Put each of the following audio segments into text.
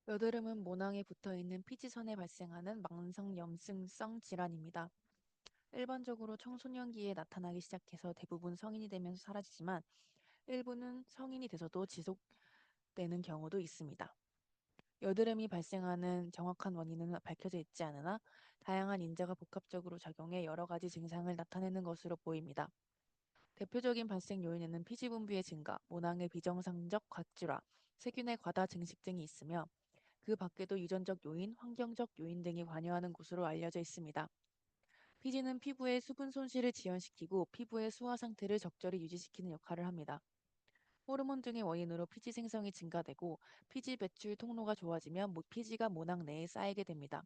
여드름은 모낭에 붙어 있는 피지선에 발생하는 만성 염증성 질환입니다. 일반적으로 청소년기에 나타나기 시작해서 대부분 성인이 되면서 사라지지만 일부는 성인이 돼서도 지속되는 경우도 있습니다. 여드름이 발생하는 정확한 원인은 밝혀져 있지 않으나 다양한 인자가 복합적으로 작용해 여러 가지 증상을 나타내는 것으로 보입니다. 대표적인 발생 요인에는 피지 분비의 증가, 모낭의 비정상적 각질화, 세균의 과다 증식 등이 있으며 그 밖에도 유전적 요인, 환경적 요인 등이 관여하는 것으로 알려져 있습니다. 피지는 피부의 수분 손실을 지연시키고 피부의 수화 상태를 적절히 유지시키는 역할을 합니다. 호르몬 등의 원인으로 피지 생성이 증가되고 피지 배출 통로가 좋아지면 피지가 모낭 내에 쌓이게 됩니다.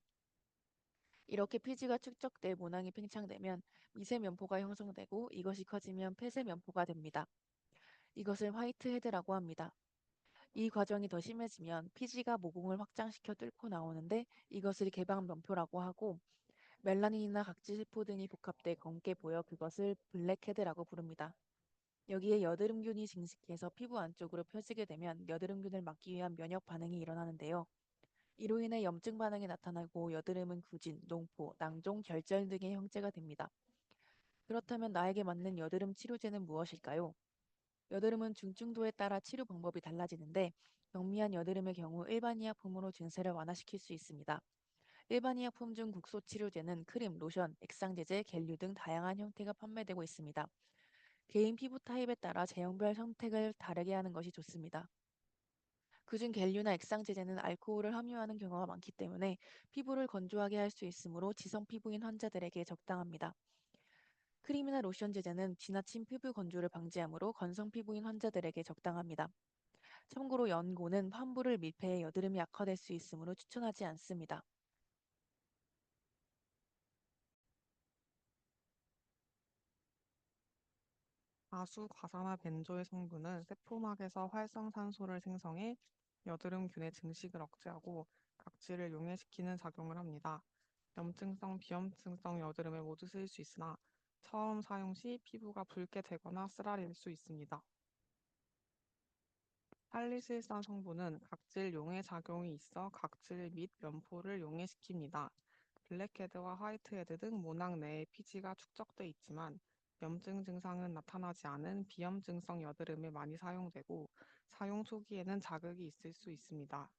이렇게 피지가 축적돼 모낭이 팽창되면 미세면포가 형성되고 이것이 커지면 폐쇄면포가 됩니다. 이것을 화이트헤드라고 합니다. 이 과정이 더 심해지면 피지가 모공을 확장시켜 뚫고 나오는데 이것을 개방면포라고 하고 멜라닌이나 각질세포 등이 복합돼 검게 보여 그것을 블랙헤드라고 부릅니다. 여기에 여드름균이 증식해서 피부 안쪽으로 펴지게 되면 여드름균을 막기 위한 면역 반응이 일어나는데요. 이로 인해 염증 반응이 나타나고 여드름은 구진, 농포, 낭종, 결절 등의 형태가 됩니다. 그렇다면 나에게 맞는 여드름 치료제는 무엇일까요? 여드름은 중증도에 따라 치료 방법이 달라지는데 경미한 여드름의 경우 일반 의약품으로 증세를 완화시킬 수 있습니다. 일반 의약품 중 국소 치료제는 크림, 로션, 액상제제, 겔류 등 다양한 형태가 판매되고 있습니다. 개인 피부 타입에 따라 제형별 선택을 다르게 하는 것이 좋습니다. 그중 겔류나 액상제제는 알코올을 함유하는 경우가 많기 때문에 피부를 건조하게 할 수 있으므로 지성 피부인 환자들에게 적당합니다. 크림이나 로션 제제는 지나친 피부 건조를 방지하므로 건성 피부인 환자들에게 적당합니다. 참고로 연고는 환부를 밀폐해 여드름이 악화될 수 있으므로 추천하지 않습니다. 아수 과산화 벤조의 성분은 세포막에서 활성산소를 생성해 여드름균의 증식을 억제하고 각질을 용해시키는 작용을 합니다. 염증성, 비염증성 여드름에 모두 쓰일 수 있으나 처음 사용 시 피부가 붉게 되거나 쓰라릴 수 있습니다. 살리실산 성분은 각질 용해 작용이 있어 각질 및 면포를 용해시킵니다. 블랙헤드와 화이트헤드 등 모낭 내에 피지가 축적돼 있지만 염증 증상은 나타나지 않은 비염증성 여드름에 많이 사용되고 사용 초기에는 자극이 있을 수 있습니다.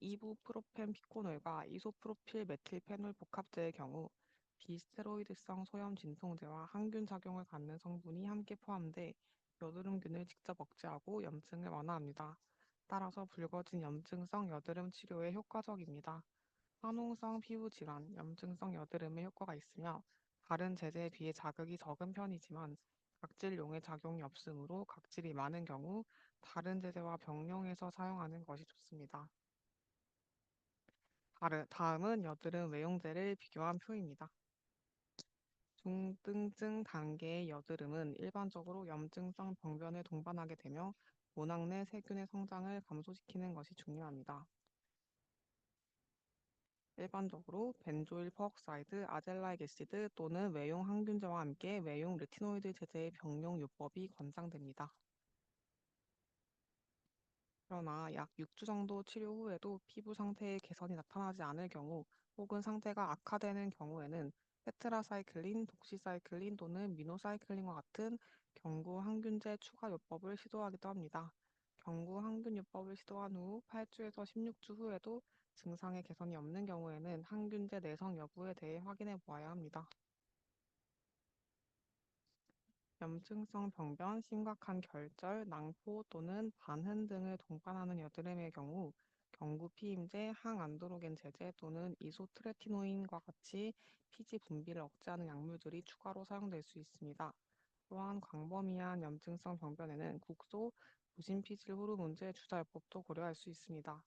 이부프로펜 피코놀과 이소프로필 메틸페놀 복합제의 경우 비스테로이드성 소염 진통제와 항균 작용을 갖는 성분이 함께 포함돼 여드름균을 직접 억제하고 염증을 완화합니다. 따라서 붉어진 염증성 여드름 치료에 효과적입니다. 화농성 피부 질환, 염증성 여드름에 효과가 있으며 다른 제제에 비해 자극이 적은 편이지만 각질용의 작용이 없으므로 각질이 많은 경우 다른 제제와 병용해서 사용하는 것이 좋습니다. 다음은 여드름 외용제를 비교한 표입니다. 중등증 단계의 여드름은 일반적으로 염증성 병변을 동반하게 되며 모낭 내 세균의 성장을 감소시키는 것이 중요합니다. 일반적으로 벤조일 퍼옥사이드, 아젤라익 애시드 또는 외용 항균제와 함께 외용 레티노이드 제제의 병용 요법이 권장됩니다. 그러나 약 6주 정도 치료 후에도 피부 상태의 개선이 나타나지 않을 경우 혹은 상태가 악화되는 경우에는 테트라사이클린, 독시사이클린 또는 미노사이클린과 같은 경구 항균제 추가 요법을 시도하기도 합니다. 경구 항균 요법을 시도한 후 8주에서 16주 후에도 증상의 개선이 없는 경우에는 항균제 내성 여부에 대해 확인해 보아야 합니다. 염증성 병변, 심각한 결절, 낭포 또는 반흔 등을 동반하는 여드름의 경우 경구 피임제, 항안드로겐 제제 또는 이소트레티노인과 같이 피지 분비를 억제하는 약물들이 추가로 사용될 수 있습니다. 또한 광범위한 염증성 병변에는 국소, 무심피질 호르몬제 주사요법도 고려할 수 있습니다.